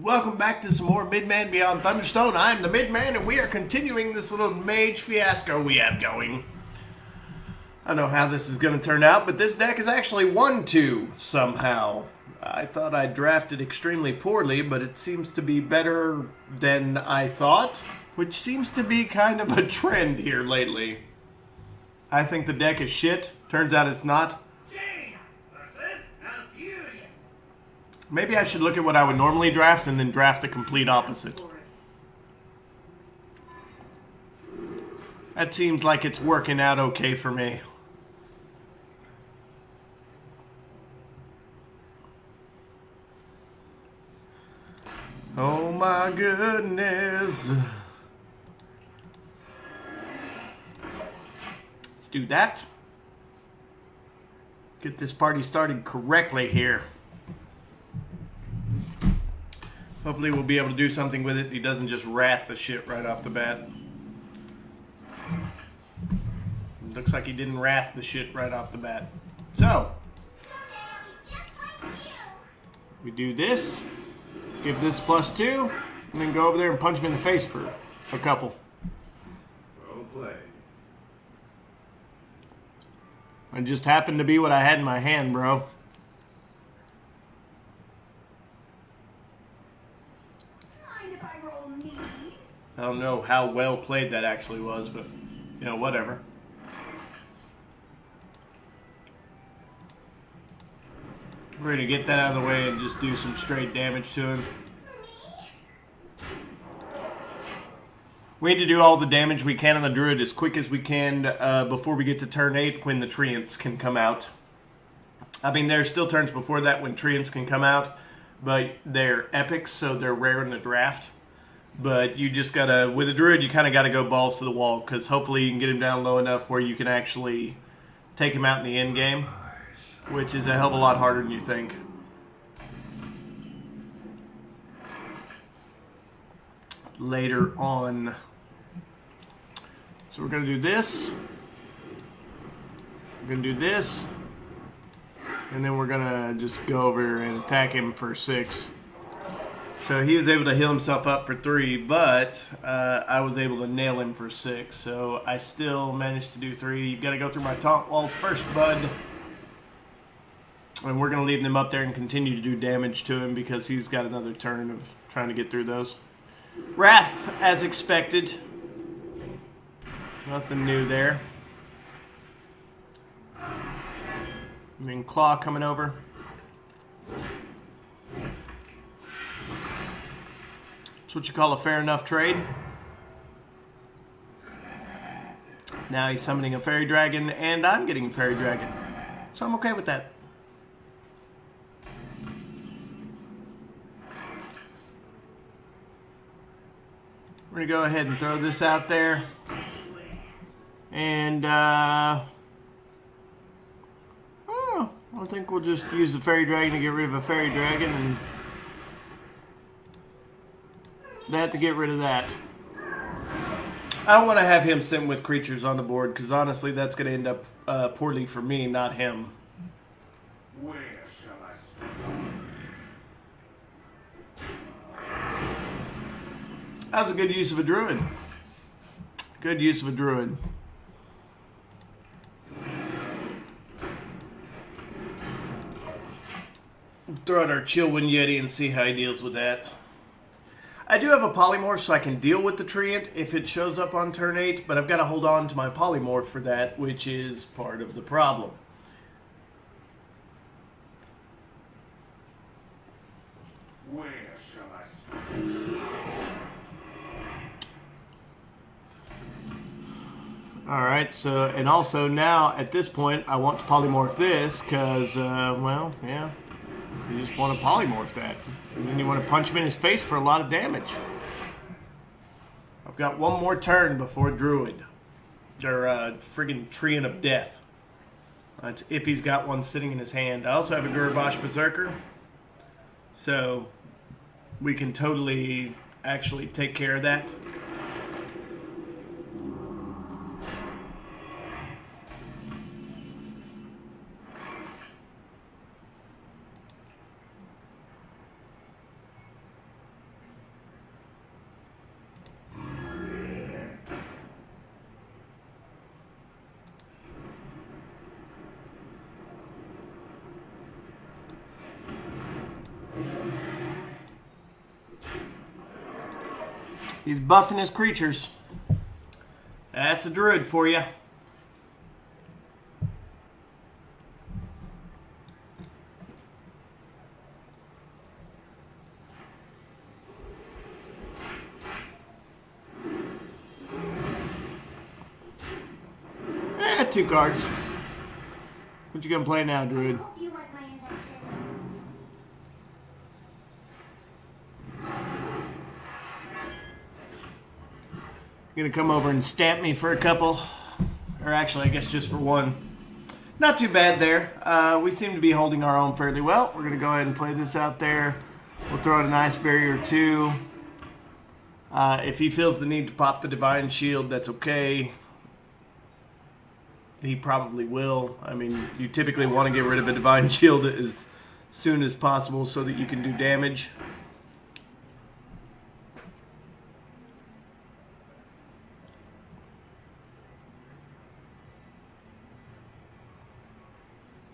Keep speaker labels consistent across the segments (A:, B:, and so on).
A: Welcome back to some more Man Beyond Thunderstone. I'm the Midman, and we are continuing this little mage fiasco we have going. I don't know how this is going to turn out, but this deck is actually 1-2 somehow. I thought I drafted extremely poorly, but it seems to be better than I thought, which seems to be kind of a trend here lately. I think the deck is shit. Turns out it's not. Maybe I should look at what I would normally draft and then draft the complete opposite. That seems like it's working out okay for me. Oh my goodness. Let's do that. Get this party started correctly here. Hopefully we'll be able to do something with it. He doesn't just rat the shit right off the bat. Looks like he didn't rat the shit right off the bat. So, we do this, give this +2, and then go over there and punch him in the face for a couple.
B: Well played.
A: It just happened to be what I had in my hand, bro. I don't know how well played that actually was, but, you know, whatever. We're going to get that out of the way and just do some straight damage to him. We need to do all the damage we can on the Druid as quick as we can before we get to turn 8 when the Treants can come out. I mean, there's still turns before that when Treants can come out, but they're epics, so they're rare in the draft. But you just gotta, with a Druid, you kind of gotta go balls to the wall, because hopefully you can get him down low enough where you can actually take him out in the end game, which is a hell of a lot harder than you think. Later on. So we're gonna do this. We're gonna do this. And then we're gonna just go over and attack him for 6. So he was able to heal himself up for 3, but I was able to nail him for 6. So I still managed to do 3. You've got to go through my taunt walls first, bud. And we're going to leave them up there and continue to do damage to him because he's got another turn of trying to get through those. Wrath, as expected. Nothing new there. And then Claw coming over. It's what you call a fair enough trade. Now he's summoning a fairy dragon, and I'm getting a fairy dragon. So I'm okay with that. We're going to go ahead and throw this out there. And, I think we'll just use the fairy dragon to get rid of a fairy dragon, and they have to get rid of that. I don't want to have him sitting with creatures on the board, because honestly that's going to end up poorly for me, not him.
B: Where shall I start?
A: That was a good use of a druid. Good use of a druid. Throw out our Chillwind Yeti and see how he deals with that. I do have a polymorph, so I can deal with the Treant if it shows up on turn 8, but I've got to hold on to my polymorph for that, which is part of the problem.
B: Where shall I start?
A: Alright, so, and also now, at this point, I want to polymorph this, because, well, yeah, you just want to polymorph that. And then you want to punch him in his face for a lot of damage. I've got one more turn before Druid. Or, friggin' Treant of Death. That's if he's got one sitting in his hand. I also have a Gurbash Berserker. So, we can totally actually take care of that. He's buffing his creatures. That's a druid for you. Two cards. What you gonna play now, druid?
C: You want my invention?
A: Gonna come over and stamp me for a couple, or actually I guess just for one. Not too bad there. We seem to be holding our own fairly well. We're gonna go ahead and play this out there. We'll throw out an ice barrier or two. If he feels the need to pop the divine shield, that's okay. He probably will. I mean, you typically want to get rid of a divine shield as soon as possible so that you can do damage.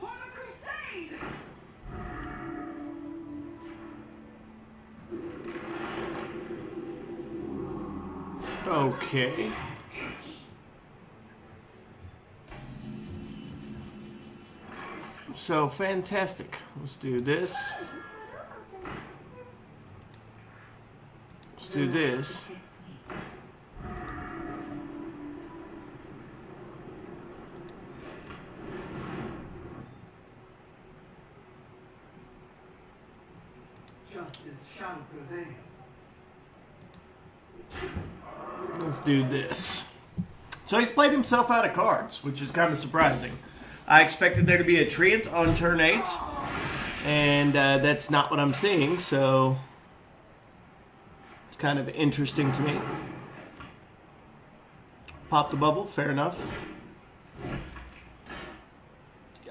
D: For the crusade!
A: Okay. So fantastic. Let's do this. Let's do this.
D: Justice shall prevail.
A: Let's do this. So he's played himself out of cards, which is kind of surprising. I expected there to be a treant on turn 8, and that's not what I'm seeing, so it's kind of interesting to me. Pop the bubble, fair enough.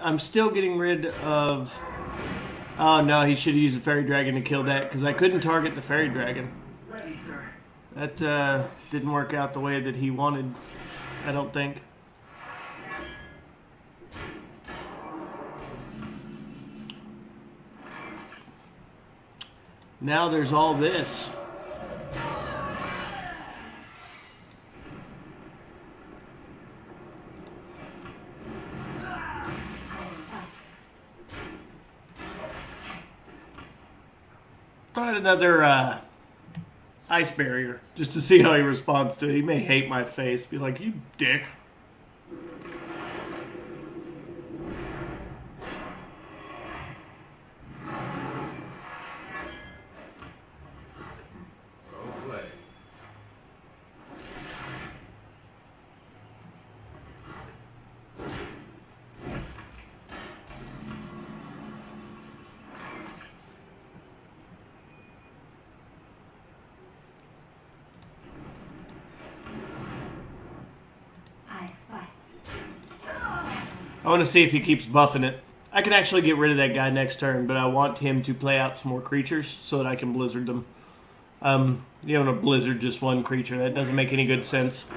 A: I'm still getting rid of... Oh no, he should have used the fairy dragon to kill that, because I couldn't target the fairy dragon.
D: Ready, sir.
A: That didn't work out the way that he wanted, I don't think. Now there's all this. Tried another ice barrier just to see how he responds to it. He may hate my face, be like, "You dick."
B: Well played.
C: I fight.
A: I want to see if he keeps buffing it. I can actually get rid of that guy next turn, but I want him to play out some more creatures so that I can blizzard them. You don't want to blizzard just one creature. That doesn't make any good sense.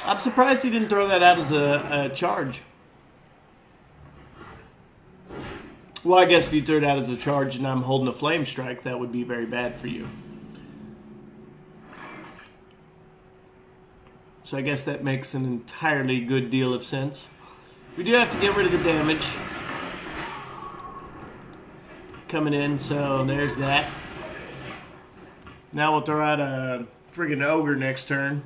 A: I'm surprised he didn't throw that out as a charge. Well, I guess if you threw it out as a charge and I'm holding a flame strike, that would be very bad for you. So I guess that makes an entirely good deal of sense. We do have to get rid of the damage coming in, so there's that. Now we'll throw out a friggin' ogre next turn.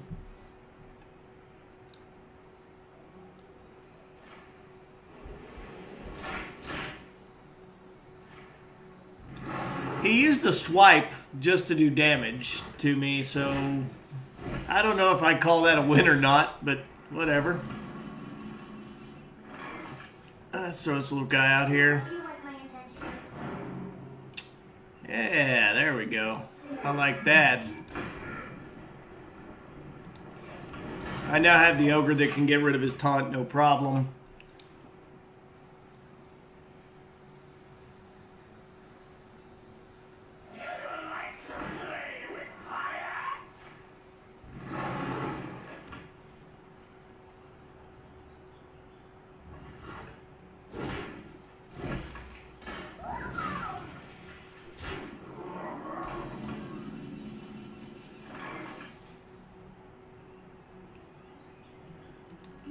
A: He used a swipe just to do damage to me, so I don't know if I call that a win or not, but whatever. Let's throw this little guy out here.
C: You want my invention?
A: Yeah, there we go. I like that. I now have the ogre that can get rid of his taunt, no problem.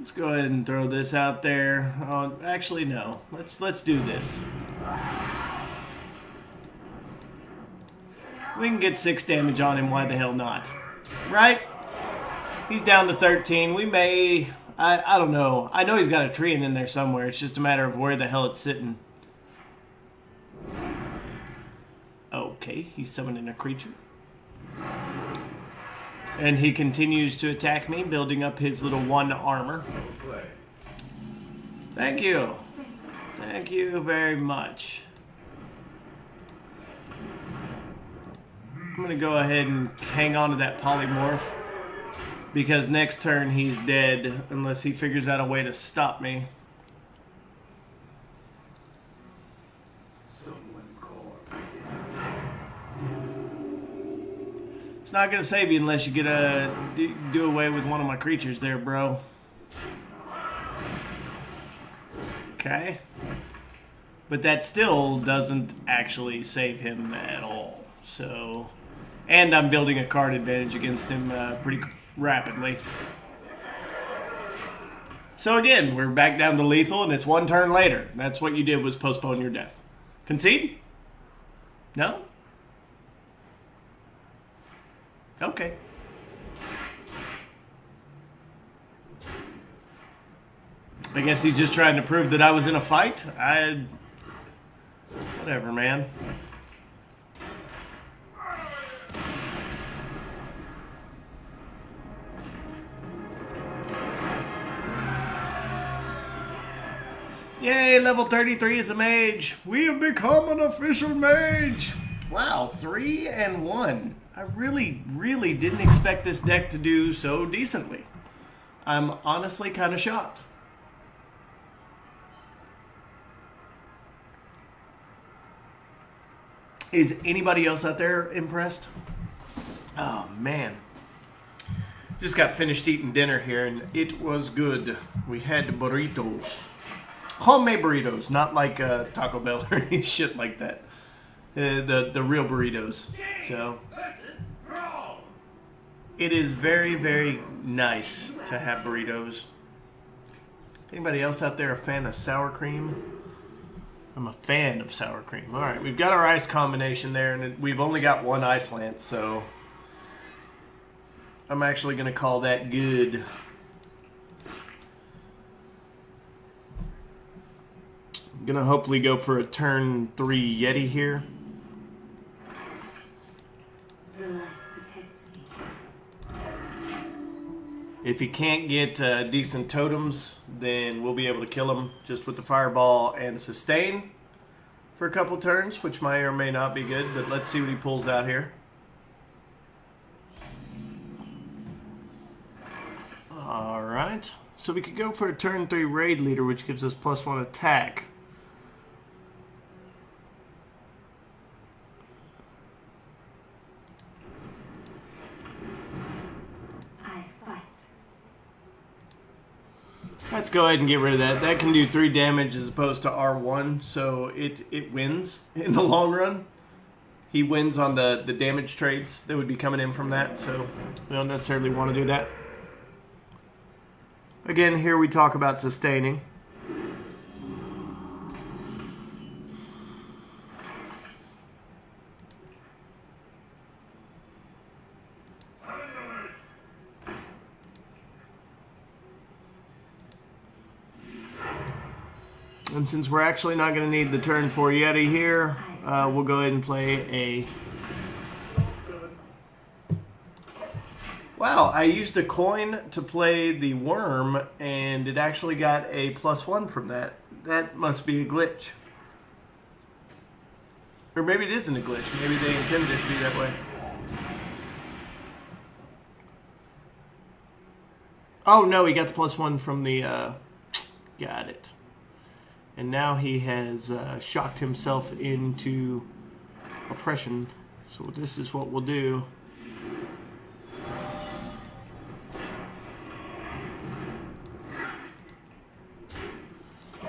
A: Let's go ahead and throw this out there. Oh, actually, no. Let's do this. We can get 6 damage on him. Why the hell not? Right? He's down to 13. We may... I don't know. I know he's got a tree in there somewhere. It's just a matter of where the hell it's sitting. Okay, he's summoning a creature. And he continues to attack me, building up his little 1 armor.
B: Well played.
A: Thank you. Thank you very much. I'm going to go ahead and hang on to that polymorph. Because next turn he's dead unless he figures out a way to stop me.
B: Someone call.
A: It's not going to save you unless you get a do away with one of my creatures there, bro. Okay. But that still doesn't actually save him at all. So, and I'm building a card advantage against him pretty rapidly. So again, we're back down to lethal, and it's 1 turn later. That's what you did, was postpone your death. Concede? No? Okay. I guess he's just trying to prove that I was in a fight. Whatever, man. Yay, level 33 is a mage. We have become an official mage. Wow, 3 and 1. I really, really didn't expect this deck to do so decently. I'm honestly kind of shocked. Is anybody else out there impressed? Oh, man. Just got finished eating dinner here, and it was good. We had burritos. Homemade burritos, not like Taco Bell or any shit like that. The real burritos. So it is very, very nice to have burritos. Anybody else out there a fan of sour cream? I'm a fan of sour cream. All right, we've got our ice combination there, and we've only got 1 ice lance, so I'm actually going to call that good. I'm going to hopefully go for a turn 3 Yeti here. If he can't get decent totems, then we'll be able to kill him just with the fireball and sustain for a couple turns, which may or may not be good, but let's see what he pulls out here. Alright, so we could go for a turn 3 raid leader, which gives us +1 attack. Let's go ahead and get rid of that. That can do 3 damage as opposed to R1, so it wins in the long run. He wins on the damage trades that would be coming in from that, so we don't necessarily want to do that. Again, here we talk about sustaining. And since we're actually not going to need the turn 4 Yeti here, we'll go ahead and play a... Wow, I used a coin to play the worm, and it actually got a +1 from that. That must be a glitch. Or maybe it isn't a glitch. Maybe they intended it to be that way. Oh, no, he got the +1 from the... Got it. And now he has shocked himself into oppression. So this is what we'll do.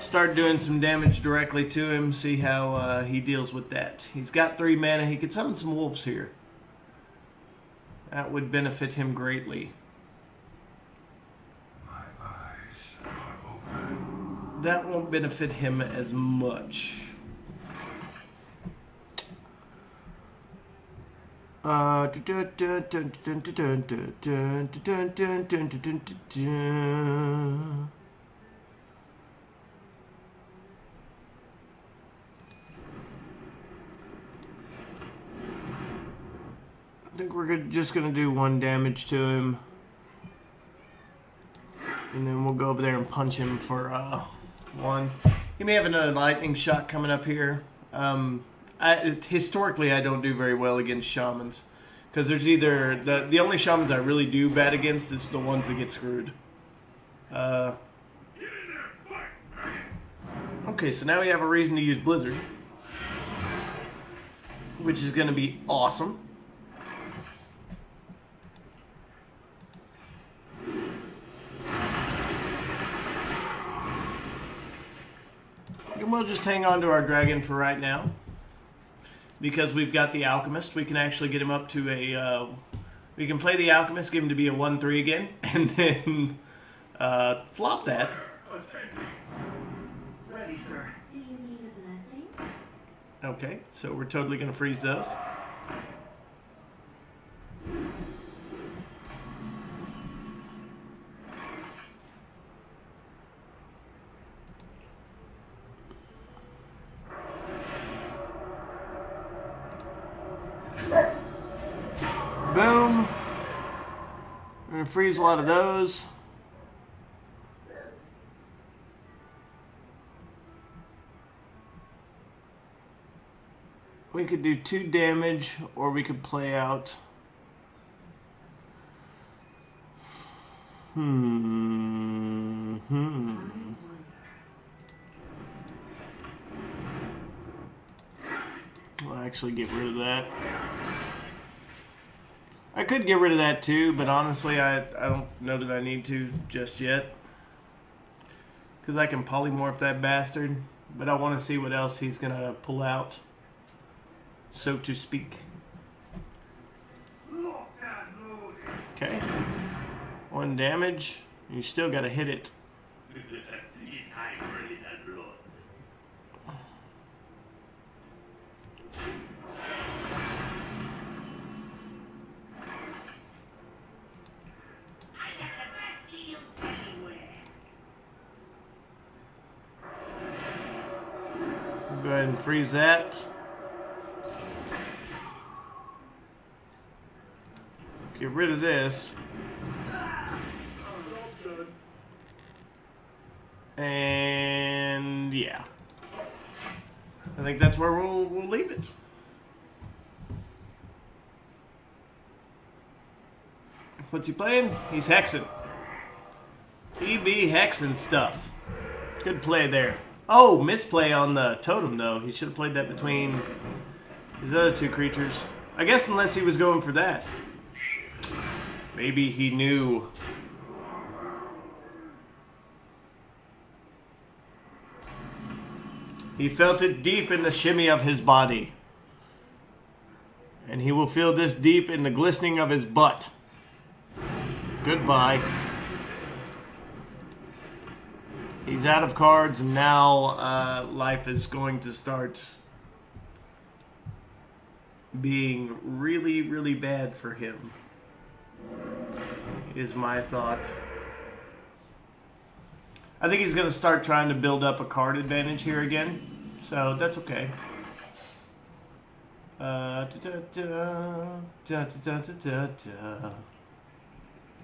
A: Start doing some damage directly to him. See how he deals with that. He's got 3 mana. He could summon some wolves here. That would benefit him greatly.
B: My eyes
A: that won't benefit him as much. I think we're just gonna do 1 damage to him, and then we'll go over there and punch him for 1. He may have another lightning shot coming up here. Historically, I don't do very well against shamans, because there's either the only shamans I really do bad against is the ones that get screwed. Okay, so now we have a reason to use Blizzard, which is going to be awesome. And we'll just hang on to our dragon for right now, because we've got the alchemist. We can actually get him up to a we can play the alchemist, give him to be a 1/3 again, and then flop that.
D: Ready, sir.
C: Do you need a blessing?
A: Okay, so we're totally going to freeze those. Boom. We're going to freeze a lot of those. We could do 2 damage, or we could play out. We'll actually get rid of that. I could get rid of that too, but honestly, I don't know that I need to just yet. Because I can polymorph that bastard, but I want to see what else he's going to pull out, so to speak. Okay. 1 damage. You still got to hit it. Go ahead and freeze that. Get rid of this. And yeah. I think that's where we'll leave it. What's he playing? He's hexing. He be hexing stuff. Good play there. Oh, misplay on the totem, though. He should have played that between his other 2 creatures. I guess unless he was going for that. Maybe he knew. He felt it deep in the shimmy of his body. And he will feel this deep in the glistening of his butt. Goodbye. He's out of cards, and now life is going to start being really, really bad for him, is my thought. I think he's going to start trying to build up a card advantage here again, so that's okay.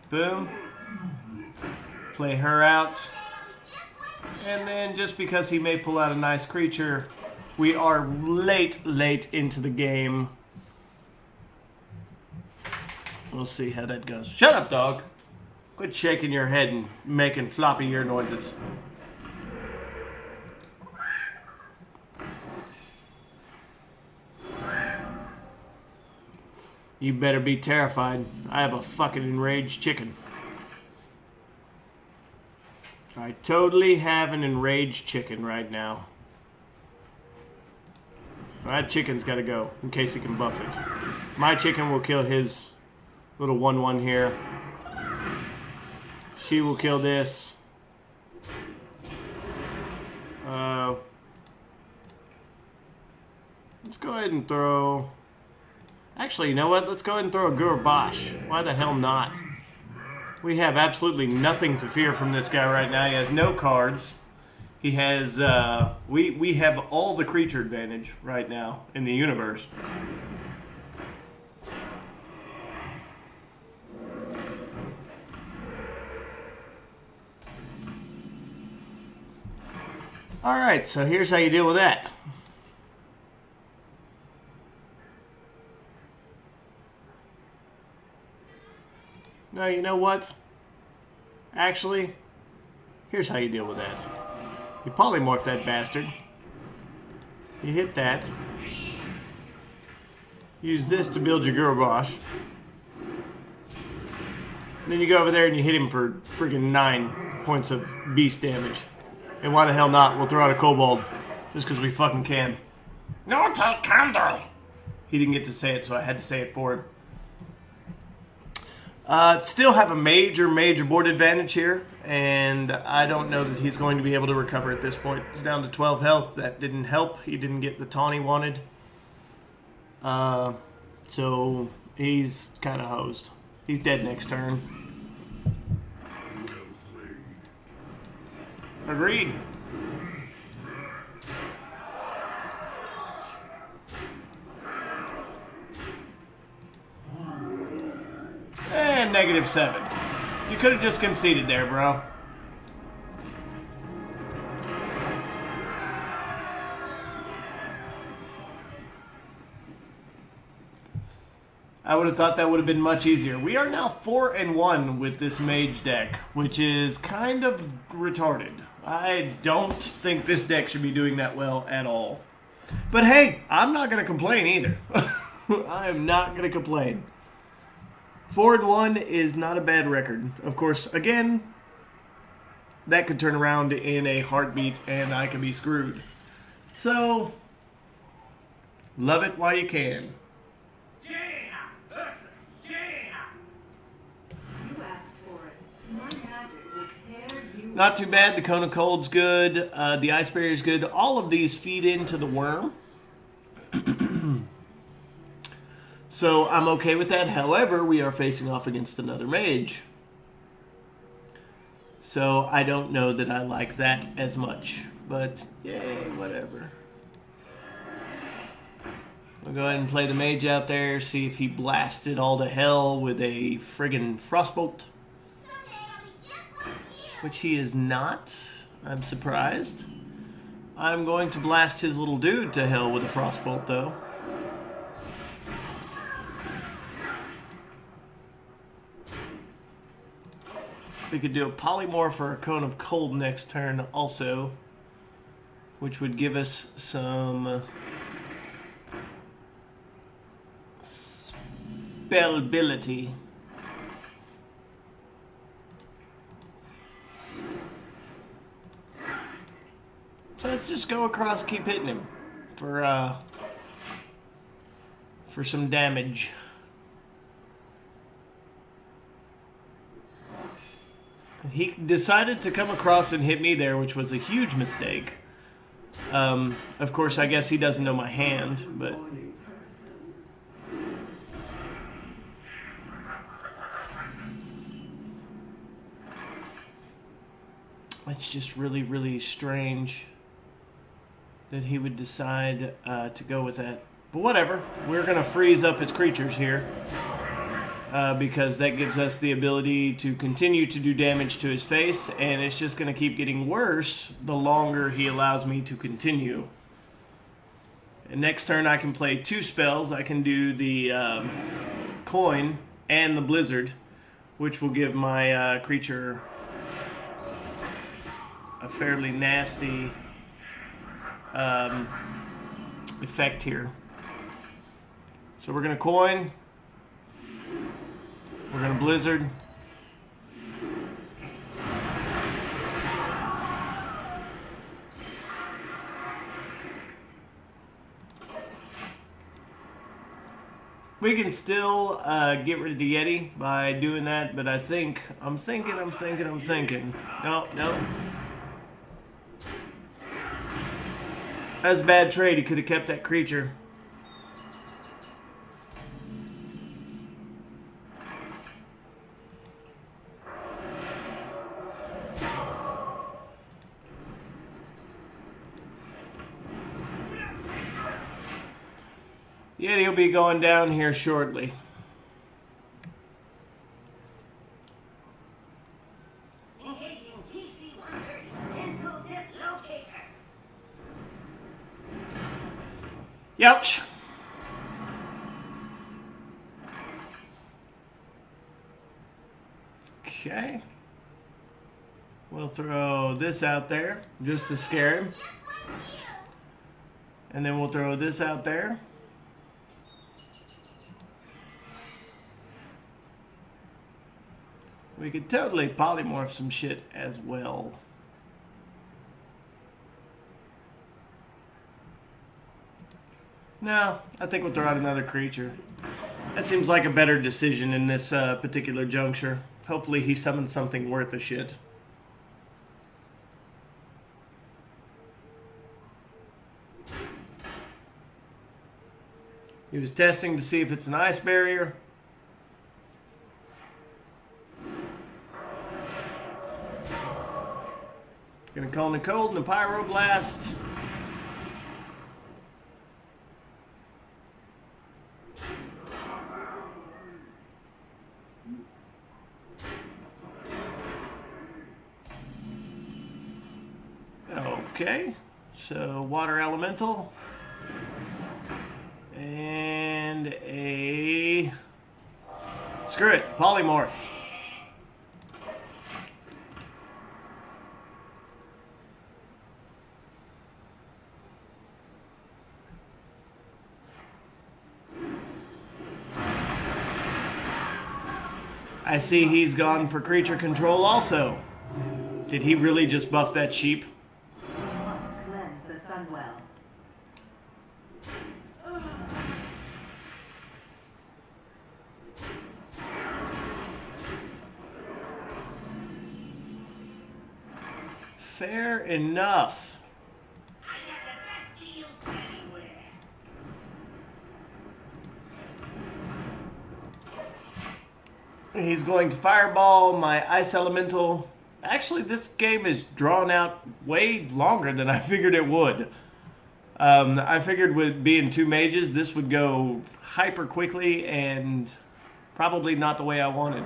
A: Boom. Play her out. And then just because he may pull out a nice creature, we are late into the game. We'll see how that goes. Shut up, dog. Quit shaking your head and making floppy ear noises. You better be terrified. I have a fucking enraged chicken. I totally have an enraged chicken right now. That chicken's got to go in case he can buff it. My chicken will kill his little 1/1 here. She will kill this. Let's go ahead and throw... Actually, you know what? Let's go ahead and throw a Gurbash. Why the hell not? We have absolutely nothing to fear from this guy right now. He has no cards. He has... we have all the creature advantage right now in the universe. Alright, so here's how you deal with that. No, you know what? Actually, here's how you deal with that. You polymorph that bastard. You hit that. Use this to build your Gurbash. Then you go over there and you hit him for friggin' 9 points of beast damage. And why the hell not? We'll throw out a kobold. Just because we fucking can. No, take candle! He didn't get to say it, so I had to say it for him. Still have a major board advantage here. And I don't know that he's going to be able to recover at this point. He's down to 12 health. That didn't help. He didn't get the taunt he wanted. So he's kind of hosed. He's dead next turn. Agreed. And -7. You could have just conceded there, bro. I would have thought that would have been much easier. We are now 4-1 with this mage deck, which is kind of retarded. I don't think this deck should be doing that well at all. But hey, I'm not going to complain either. I am not going to complain. 4-1 is not a bad record. Of course, again, that could turn around in a heartbeat and I could be screwed. So, love it while you can. Not too bad. The Cone of Cold's good. The Ice Barrier's good. All of these feed into the worm. So I'm okay with that. However, we are facing off against another mage. So I don't know that I like that as much. But, yay, whatever. We'll go ahead and play the mage out there. See if he blasted all to hell with a friggin' frostbolt. Which he is not. I'm surprised. I'm going to blast his little dude to hell with a frostbolt, though. We could do a polymorph or a Cone of Cold next turn also, which would give us some spellability. So let's just go across, keep hitting him for some damage. He decided to come across and hit me there, which was a huge mistake. Of course, I guess he doesn't know my hand, but... It's just really, really strange that he would decide to go with that. But whatever. We're going to freeze up his creatures here. Because that gives us the ability to continue to do damage to his face. And it's just going to keep getting worse the longer he allows me to continue. And next turn I can play 2 spells. I can do the coin and the blizzard. Which will give my creature a fairly nasty effect here. So we're going to coin. We're going to blizzard. We can still get rid of the Yeti by doing that, but I'm thinking. No. That's a bad trade. He could have kept that creature. Yeah, he'll be going down here shortly.
C: Engaging TC-130. Pencil dislocator.
A: Youch. Okay. We'll throw this out there just to scare him. And then we'll throw this out there. We could totally polymorph some shit as well. No, I think we'll throw out another creature. That seems like a better decision in this particular juncture. Hopefully he summons something worth a shit. He was testing to see if it's an ice barrier. Gonna call in a cold and a pyroblast. Okay, so water elemental and a screw it, polymorph. I see he's gone for creature control also. Did he really just buff that sheep?
D: Must cleanse the Sunwell.
A: Fair enough. He's going to fireball my ice elemental. Actually, this game is drawn out way longer than I figured it would. I figured with being two mages, this would go hyper quickly and probably not the way I wanted.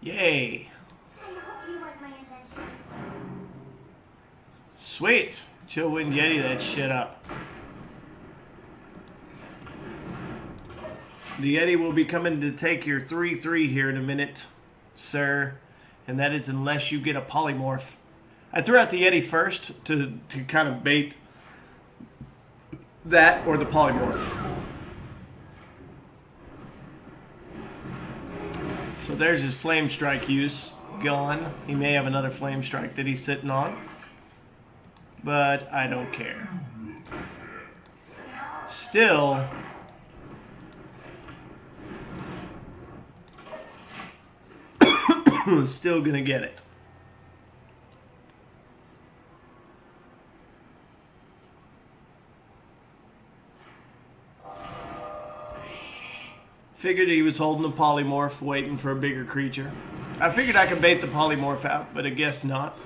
A: Yay.
C: I hope you weren't my intention.
A: Sweet. Chill Wind Yeti that shit up. The Yeti will be coming to take your 3/3 here in a minute, sir. And that is unless you get a polymorph. I threw out the Yeti first to kind of bait that or the polymorph. So there's his Flame Strike use gone. He may have another Flame Strike that he's sitting on. But I don't care. Still, still gonna get it. Figured he was holding a polymorph, waiting for a bigger creature. I figured I could bait the polymorph out, but I guess not.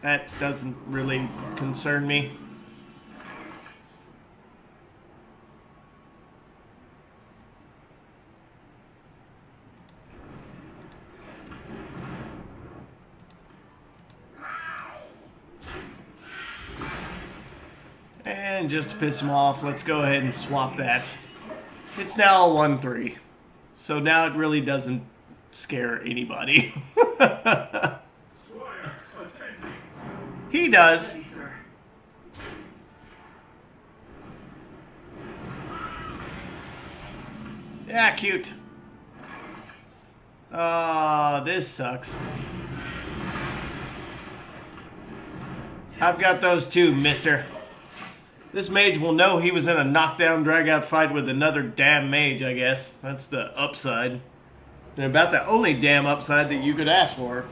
A: That doesn't really concern me. And just to piss him off, let's go ahead and swap that. It's now a 1/3. So now it really doesn't scare anybody.
B: Squire, attend me.
A: He does.
D: Ready, sir.
A: Yeah, cute. Oh, this sucks. I've got those too, mister. This mage will know he was in a knockdown, drag-out fight with another damn mage, I guess. That's the upside. And about the only damn upside that you could ask for.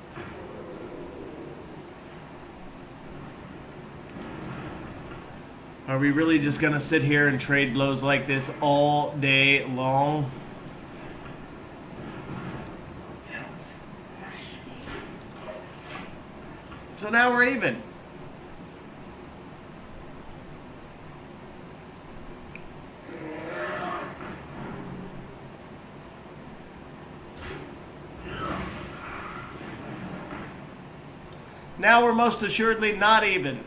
A: Are we really just gonna sit here and trade blows like this all day long? So now we're even. Now we're most assuredly not even.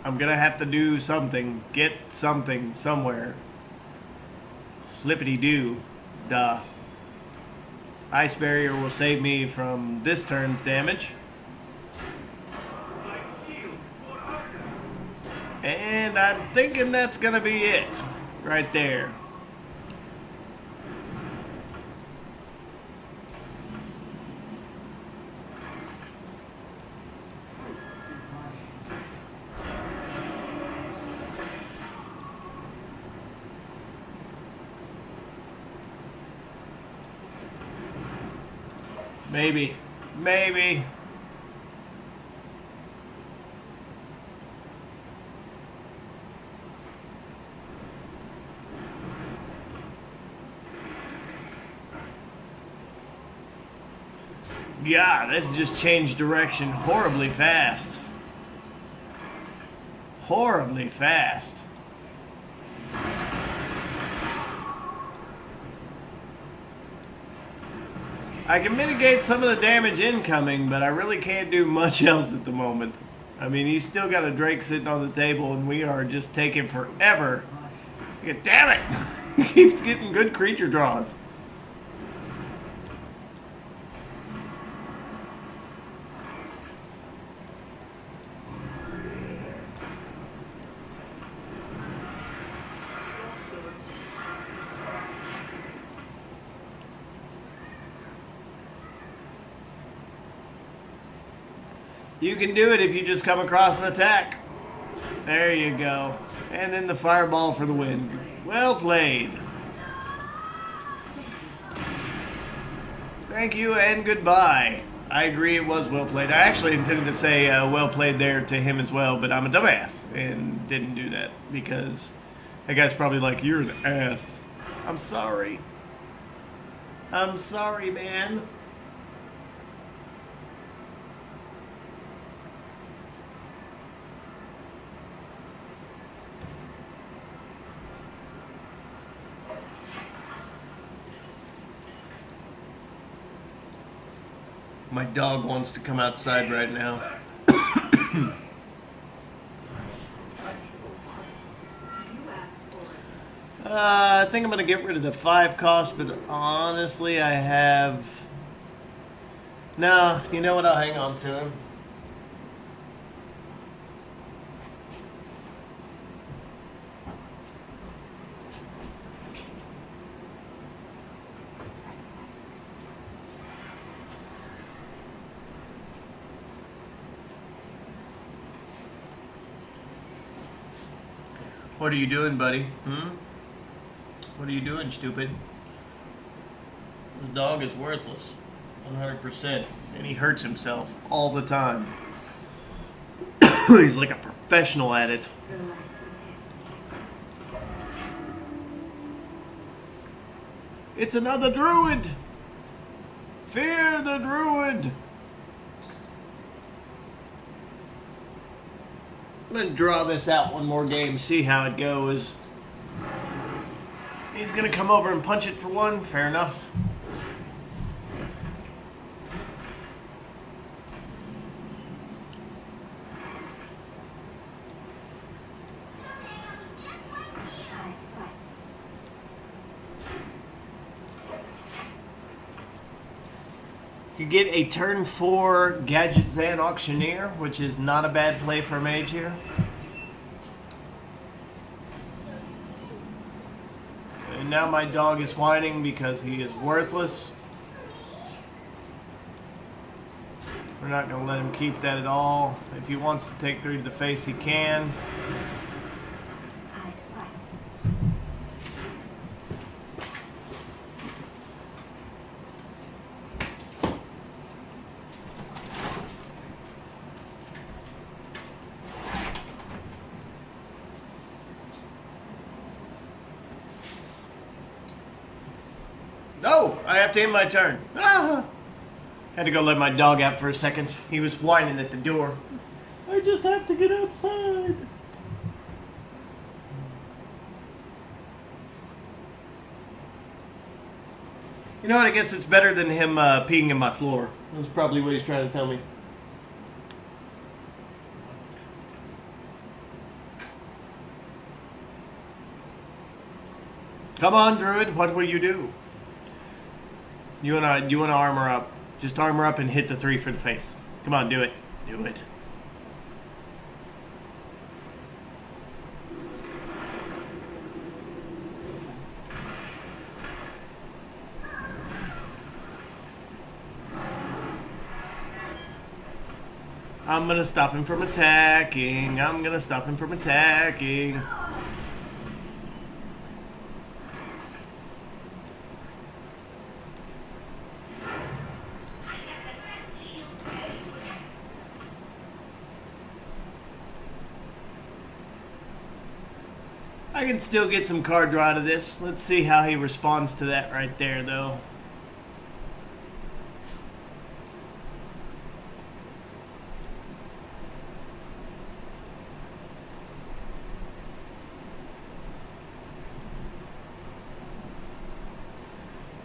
A: I'm gonna have to do something. Get something somewhere. Flippity-doo. Duh. Ice barrier will save me from this turn's damage. And I'm thinking that's gonna be it. Right there. Maybe. Maybe. God, this just changed direction horribly fast. Horribly fast. I can mitigate some of the damage incoming, but I really can't do much else at the moment. I mean, he's still got a Drake sitting on the table, and we are just taking forever. Damn it! He keeps getting good creature draws. You can do it if you just come across an attack. There you go. And then the fireball for the win. Well played. Thank you and goodbye. I agree, it was well played. I actually intended to say well played there to him as well, but I'm a dumbass and didn't do that because that guy's probably like, you're an ass. I'm sorry. I'm sorry, man. My dog wants to come outside right now. I think I'm going to get rid of the 5 cost, but honestly, I have... No, you know what? I'll hang on to him. What are you doing, buddy? What are you doing, stupid? This dog is worthless. 100%. And he hurts himself all the time. He's like a professional at it. It's another druid! Fear the druid! I'm going to draw this out one more game, see how it goes. He's going to come over and punch it for one. Fair enough. You get a turn 4 Gadget Zan Auctioneer, which is not a bad play for a mage here. And And now my dog is whining because he is worthless. We're not going to let him keep that at all. If he wants to take 3 to the face, he can.
D: I fight.
A: No, I have to end my turn. Ah! Had to go let my dog out for a second. He was whining at the door. I just have to get outside. You know what? I guess it's better than him peeing in my floor. That's probably what he's trying to tell me. Come on, Druid. What will you do? You wanna armor up. Just armor up and hit the 3 for the face. Come on, do it. Do it. I'm gonna stop him from attacking. I'm gonna stop him from attacking. I can still get some card draw out of this. Let's see how he responds to that right there, though.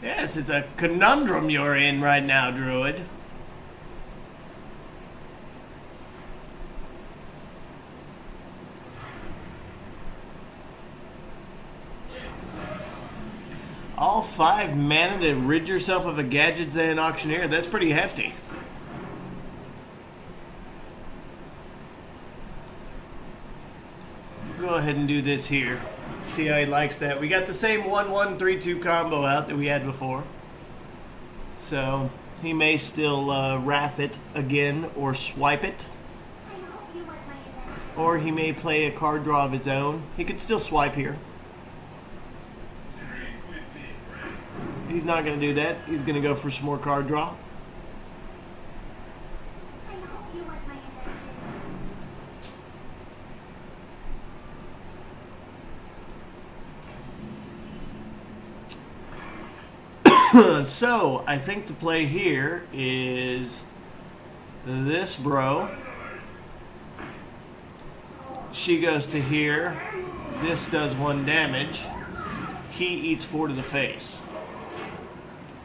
A: Yes, it's a conundrum you're in right now, Druid. All 5 mana to rid yourself of a Gadgets and Auctioneer. That's pretty hefty. Go ahead and do this here. See how he likes that. We got the same 1-1-3-2 combo out that we had before. So he may still wrath it again or swipe it.
C: I hope you want my attention.
A: Or he may play a card draw of his own. He could still swipe here. He's not going to do that. He's going to go for some more card draw.
C: I hope you want my attention.
A: So, I think the play here is this bro. She goes to here. This does 1 damage. He eats 4 to the face.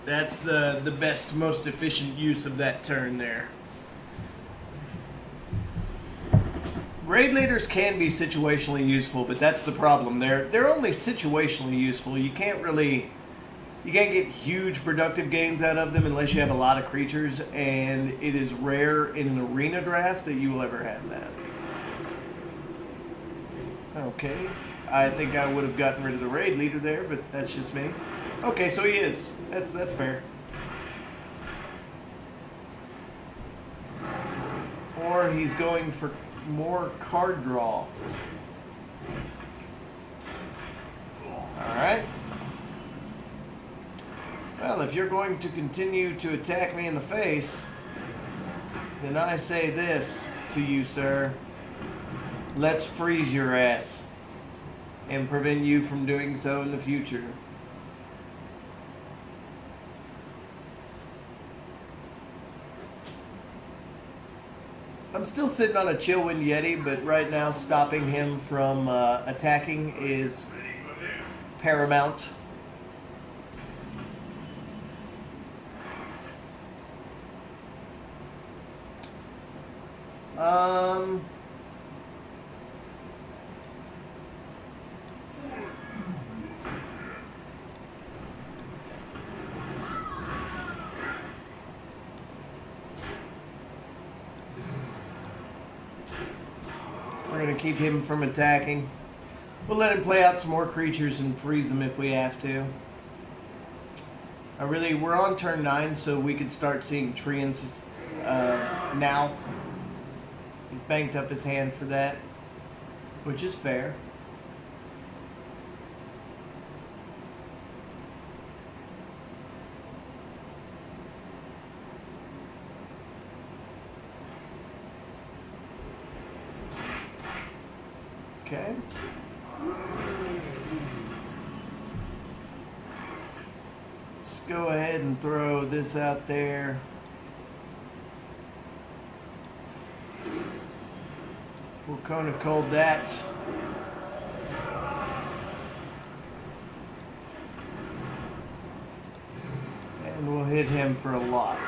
A: That's the best, most efficient use of that turn there. Raid leaders can be situationally useful, but that's the problem. They're only situationally useful. You can't get huge productive gains out of them unless you have a lot of creatures, and it is rare in an arena draft that you will ever have that. Okay, I think I would have gotten rid of the raid leader there, but that's just me. Okay, so he is. That's fair. Or he's going for more card draw. Alright. Well, if you're going to continue to attack me in the face, then I say this to you, sir. Let's freeze your ass and prevent you from doing so in the future. I'm still sitting on a Chillwind Yeti, but right now stopping him from attacking is paramount. We're going to keep him from attacking. We'll let him play out some more creatures and freeze them if we have to. We're on turn 9, so we could start seeing treants now. He's banked up his hand for that, which is fair. Okay. Let's go ahead and throw this out there. We'll kind of cold that. And we'll hit him for a lot.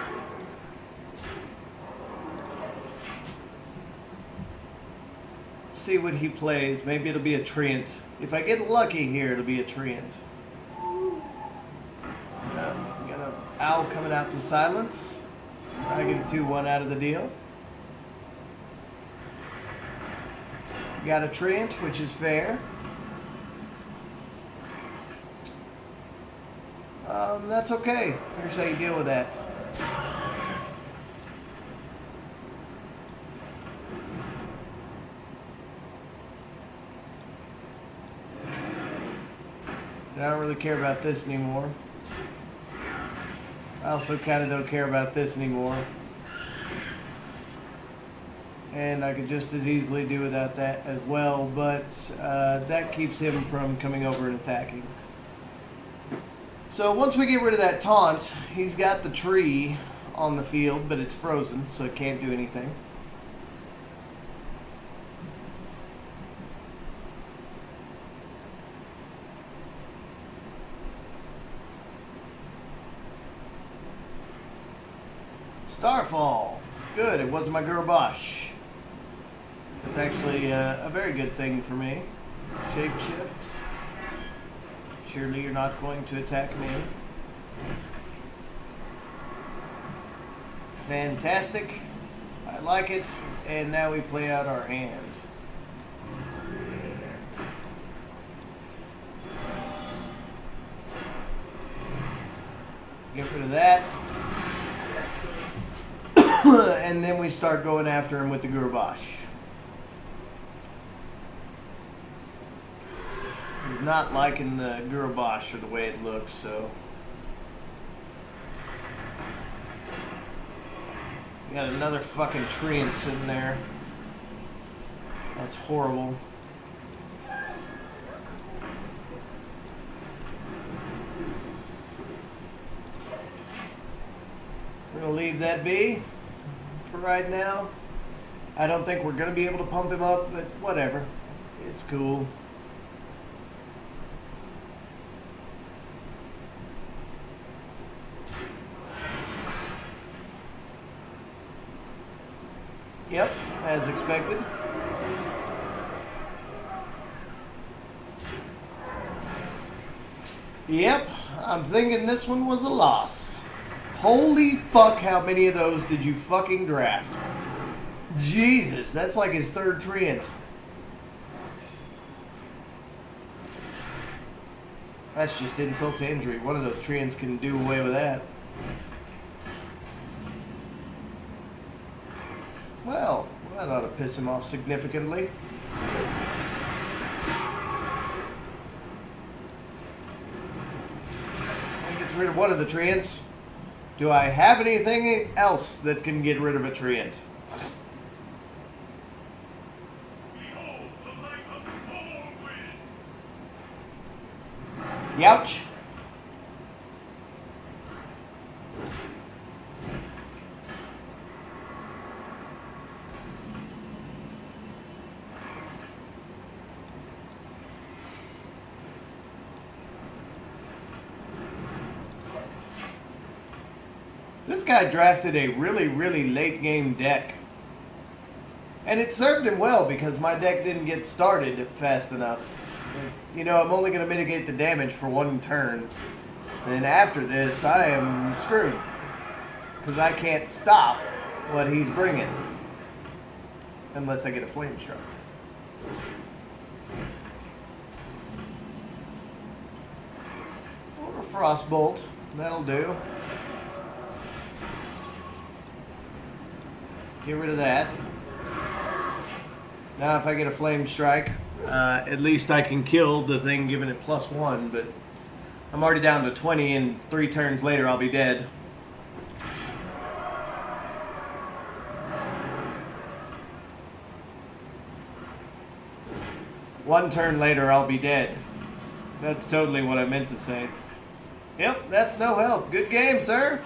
A: See what he plays. Maybe it'll be a treant. If I get lucky here, it'll be a treant. Got an owl coming out to silence. I get a 2-1 out of the deal. Got a treant, which is fair. That's okay. Here's how you deal with that. I don't really care about this anymore. I also kind of don't care about this anymore. And I could just as easily do without that as well, but that keeps him from coming over and attacking. So once we get rid of that taunt, he's got the tree on the field, but it's frozen, so it can't do anything. Starfall. Good, it wasn't my Gurbash. It's actually a very good thing for me. Shapeshift. Surely you're not going to attack me. Fantastic. I like it. And now we play out our hand. Get rid of that. And then we start going after him with the Gurbash. I'm not liking the Gurbash or the way it looks, so. We got another fucking treant sitting there. That's horrible. We're gonna leave that be for right now. I don't think we're gonna be able to pump him up, but whatever. It's cool. Yep, as expected. Yep, I'm thinking this one was a loss. Holy fuck, how many of those did you fucking draft? Jesus, that's like his third treant. That's just insult to injury. One of those treants can do away with that. Well, that ought to piss him off significantly. That gets rid of one of the treants. Do I have anything else that can get rid of a treant?
B: Behold the light of the cold wind.
A: Youch. This guy drafted a really, really late game deck. And it served him well because my deck didn't get started fast enough. You know, I'm only going to mitigate the damage for one turn. And after this, I am screwed. Because I can't stop what he's bringing. Unless I get a flame struck. frostbolt. That'll do. Get rid of that. Now if I get a flame strike, at least I can kill the thing giving it +1, but I'm already down to 20 and 3 turns later I'll be dead. One turn later I'll be dead. That's totally what I meant to say. Yep, that's no help. Good game, sir.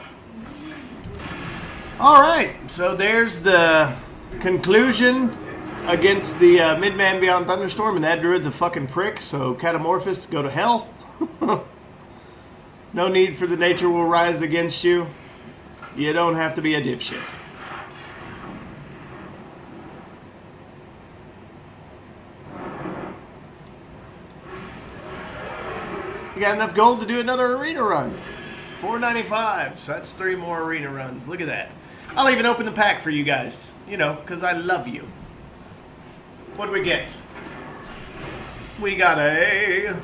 A: Alright, so there's the conclusion against the Man Beyond Thunderstorm, and that druid's a fucking prick, so Catamorphous, go to hell. No need for the nature will rise against you. You don't have to be a dipshit. You got enough gold to do another arena run. 495, so that's 3 more arena runs. Look at that. I'll even open the pack for you guys, you know, because I love you. What do we get? We got a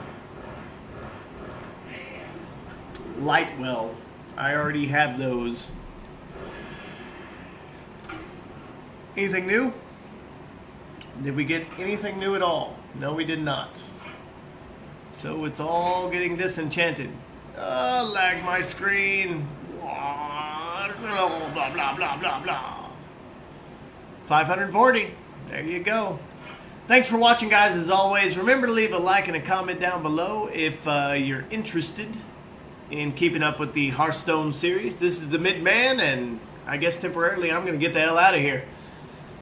A: Lightwell. I already have those. Anything new? Did we get anything new at all? No, we did not. So it's all getting disenchanted. Lag my screen. Blah, blah, blah, blah, blah, blah. 540. There you go. Thanks for watching, guys. As always, remember to leave a like and a comment down below if you're interested in keeping up with the Hearthstone series. This is the Midman, and I guess temporarily I'm going to get the hell out of here.